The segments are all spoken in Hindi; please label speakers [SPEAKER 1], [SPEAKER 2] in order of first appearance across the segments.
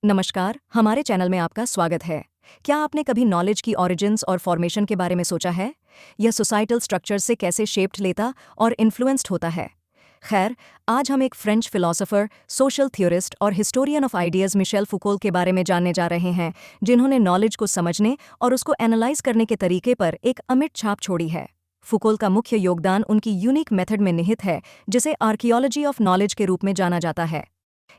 [SPEAKER 1] नमस्कार, हमारे चैनल में आपका स्वागत है। क्या आपने कभी नॉलेज की ऑरिजिन्स और फॉर्मेशन के बारे में सोचा है? यह सोसाइटल स्ट्रक्चर से कैसे शेप्ड लेता और इन्फ्लुएंस्ड होता है? खैर, आज हम एक फ्रेंच फिलोसोफर, सोशल थ्योरिस्ट और हिस्टोरियन ऑफ आइडियाज मिशेल फुकोल के बारे में जानने जा रहे हैं, जिन्होंने नॉलेज को समझने और उसको एनालाइज करने के तरीके पर एक अमिट छाप छोड़ी है। फुकोल का मुख्य योगदान उनकी यूनिक मेथड में निहित है, जिसे आर्कियोलॉजी ऑफ नॉलेज के रूप में जाना जाता है।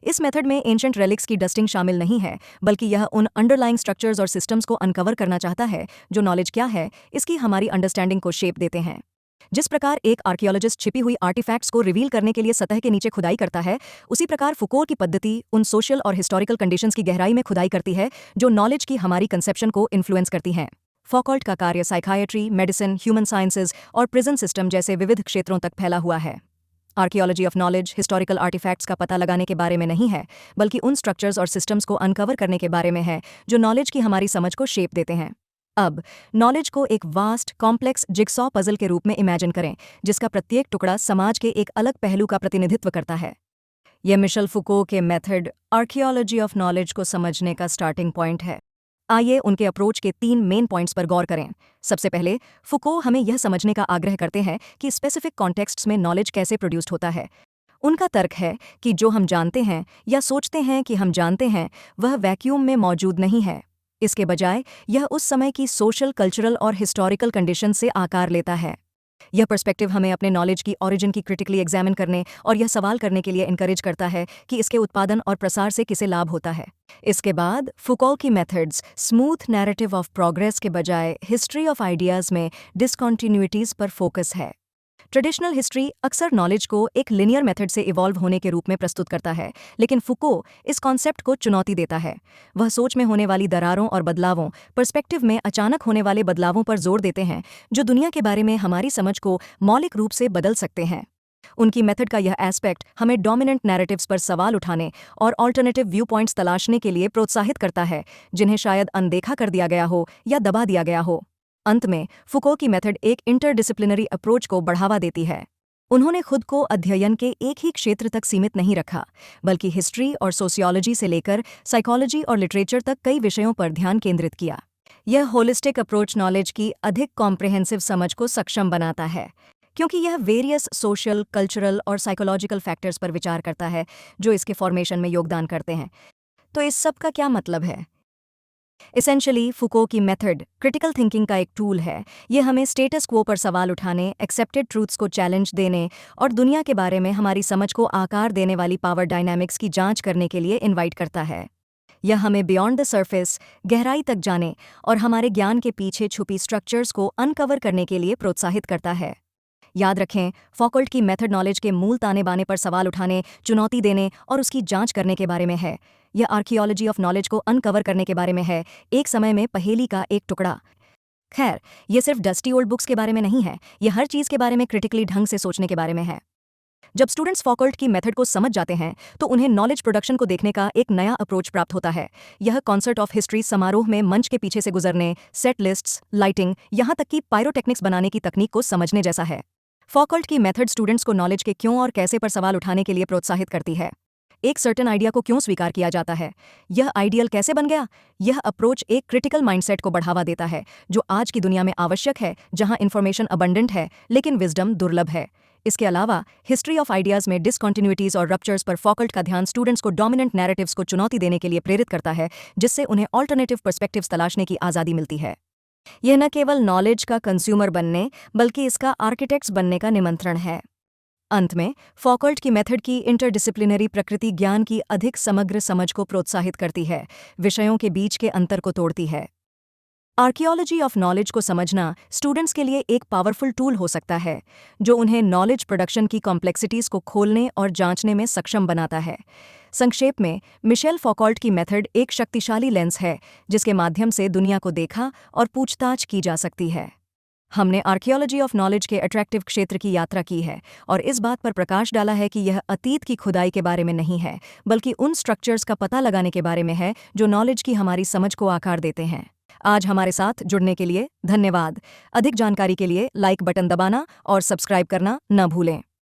[SPEAKER 1] इस मेथड में एंशंट रेलिक्स की डस्टिंग शामिल नहीं है, बल्कि यह उन अंडरलाइंग स्ट्रक्चर्स और सिस्टम्स को अनकवर करना चाहता है जो नॉलेज क्या है, इसकी हमारी अंडरस्टैंडिंग को शेप देते हैं। जिस प्रकार एक आर्कियोलॉजिस्ट छिपी हुई आर्टिफैक्ट्स को रिवील करने के लिए सतह के नीचे खुदाई करता है, उसी प्रकार फुकोल की पद्धति उन सोशल और हिस्टोरिकल कंडीशंस की गहराई में खुदाई करती है जो नॉलेज की हमारी कंसेप्शन को इन्फ्लुएंस करती हैं। फौकॉल्ट का कार्य साइकायट्री, मेडिसिन, ह्यूमन साइंसेज और प्रिजन सिस्टम जैसे विविध क्षेत्रों तक फैला हुआ है। Archaeology of knowledge historical artefacts का पता लगाने के बारे में नहीं है, बल्कि उन स्ट्रक्चर्स और सिस्टम्स को अनकवर करने के बारे में है जो नॉलेज की हमारी समझ को शेप देते हैं। अब नॉलेज को एक वास्ट, कॉम्प्लेक्स जिगसॉ पजल के रूप में इमेजिन करें, जिसका प्रत्येक टुकड़ा समाज के एक अलग पहलू का प्रतिनिधित्व करता है। यह मिशेल फुको के मेथड आर्कियोलॉजी ऑफ नॉलेज को समझने का स्टार्टिंग पॉइंट है। आइए उनके अप्रोच के 3 मेन पॉइंट्स पर गौर करें। सबसे पहले, फुको हमें यह समझने का आग्रह करते हैं कि स्पेसिफिक कॉन्टेक्स्ट्स में नॉलेज कैसे प्रोड्यूस्ड होता है। उनका तर्क है कि जो हम जानते हैं या सोचते हैं कि हम जानते हैं, वह वैक्यूम में मौजूद नहीं है। इसके बजाय यह उस समय की सोशल, कल्चरल और हिस्टोरिकल कंडीशन से आकार लेता है। यह पर्सपेक्टिव हमें अपने नॉलेज की ओरिजिन की क्रिटिकली एग्जामिन करने और यह सवाल करने के लिए इनकरेज करता है कि इसके उत्पादन और प्रसार से किसे लाभ होता है। इसके बाद फुकोल की methods smooth narrative of progress के बजाय हिस्ट्री ऑफ आइडियाज में डिसकॉन्टिन्यूइटीज पर फोकस है। ट्रेडिशनल हिस्ट्री अक्सर नॉलेज को एक लिनियर मेथड से इवॉल्व होने के रूप में प्रस्तुत करता है, लेकिन फुको इस कॉन्सेप्ट को चुनौती देता है। वह सोच में होने वाली दरारों और बदलावों, पर्सपेक्टिव में अचानक होने वाले बदलावों पर जोर देते हैं जो दुनिया के बारे में हमारी समझ को मौलिक रूप से बदल सकते हैं। उनकी मेथड का यह एस्पेक्ट हमें डोमिनेंट नैरेटिव्स पर सवाल उठाने और ऑल्टरनेटिव व्यू पॉइंट्स तलाशने के लिए प्रोत्साहित करता है, जिन्हें शायद अनदेखा कर दिया गया हो या दबा दिया गया हो। अंत में फुको की मेथड एक इंटरडिसिप्लिनरी अप्रोच को बढ़ावा देती है। उन्होंने खुद को अध्ययन के एक ही क्षेत्र तक सीमित नहीं रखा, बल्कि हिस्ट्री और सोशियोलॉजी से लेकर साइकोलॉजी और लिटरेचर तक कई विषयों पर ध्यान केंद्रित किया। यह होलिस्टिक अप्रोच नॉलेज की अधिक कॉम्प्रिहेंसिव समझ को सक्षम बनाता है, क्योंकि यह वेरियस सोशल, कल्चरल और साइकोलॉजिकल फैक्टर्स पर विचार करता है जो इसके फॉर्मेशन में योगदान करते हैं। तो इस सब का क्या मतलब है? एसेंशियली फुको की मेथड क्रिटिकल थिंकिंग का एक टूल है। यह हमें स्टेटस क्वो पर सवाल उठाने, एक्सेप्टेड ट्रूथ्स को चैलेंज देने और दुनिया के बारे में हमारी समझ को आकार देने वाली पावर डायनामिक्स की जांच करने के लिए इनवाइट करता है। यह हमें बियॉन्ड द सरफेस, गहराई तक जाने और हमारे ज्ञान के पीछे छुपी स्ट्रक्चर्स को अनकवर करने के लिए प्रोत्साहित करता है। याद रखें, फौकॉल्ट की मेथड नॉलेज के मूल ताने बाने पर सवाल उठाने, चुनौती देने और उसकी जांच करने के बारे में है। यह आर्कियोलॉजी ऑफ नॉलेज को अनकवर करने के बारे में है, एक समय में पहेली का एक टुकड़ा। खैर, यह सिर्फ डस्टी ओल्ड बुक्स के बारे में नहीं है, यह हर चीज़ के बारे में क्रिटिकली ढंग से सोचने के बारे में है। जब स्टूडेंट्स फौकॉल्ट की मेथड को समझ जाते हैं, तो उन्हें नॉलेज प्रोडक्शन को देखने का एक नया अप्रोच प्राप्त होता है। यह कॉन्सर्ट ऑफ हिस्ट्री समारोह में मंच के पीछे से गुजरने, सेट लिस्ट्स, लाइटिंग, यहाँ तक कि पायरोटेक्निक्स बनाने की तकनीक को समझने जैसा है। फौकॉल्ट की मेथड स्टूडेंट्स को नॉलेज के क्यों और कैसे पर सवाल उठाने के लिए प्रोत्साहित करती है। एक सर्टेन आइडिया को क्यों स्वीकार किया जाता है, यह आइडियल कैसे बन गया। यह अप्रोच एक क्रिटिकल माइंडसेट को बढ़ावा देता है, जो आज की दुनिया में आवश्यक है, जहां इंफॉर्मेशन अबंडेंट है लेकिन विजडम दुर्लभ है। इसके अलावा हिस्ट्री ऑफ आइडियाज में डिसकॉन्टिन्यूइटीज और रप्चर्स पर फौकॉल्ट का ध्यान स्टूडेंट्स को डोमिनेंट नैरेटिव्स को चुनौती देने के लिए प्रेरित करता है, जिससे उन्हें ऑल्टरनेटिव पर्सपेक्टिव्स तलाशने की आज़ादी मिलती है। यह न केवल नॉलेज का कंज्यूमर बनने, बल्कि इसका आर्किटेक्ट्स बनने का निमंत्रण है। अंत में फौकॉल्ट की मेथड की इंटरडिसिप्लिनरी प्रकृति ज्ञान की अधिक समग्र समझ को प्रोत्साहित करती है, विषयों के बीच के अंतर को तोड़ती है। आर्कियोलॉजी ऑफ नॉलेज को समझना स्टूडेंट्स के लिए एक पावरफुल टूल हो सकता है, जो उन्हें नॉलेज प्रोडक्शन की कॉम्प्लेक्सिटीज़ को खोलने और जांचने में सक्षम बनाता है। संक्षेप में, मिशेल फौकॉल्ट की मेथड एक शक्तिशाली लेंस है, जिसके माध्यम से दुनिया को देखा और पूछताछ की जा सकती है। हमने आर्कियोलॉजी ऑफ नॉलेज के अट्रैक्टिव क्षेत्र की यात्रा की है और इस बात पर प्रकाश डाला है कि यह अतीत की खुदाई के बारे में नहीं है, बल्कि उन स्ट्रक्चर्स का पता लगाने के बारे में है जो नॉलेज की हमारी समझ को आकार देते हैं। आज हमारे साथ जुड़ने के लिए धन्यवाद। अधिक जानकारी के लिए लाइक बटन दबाना और सब्सक्राइब करना न भूलें।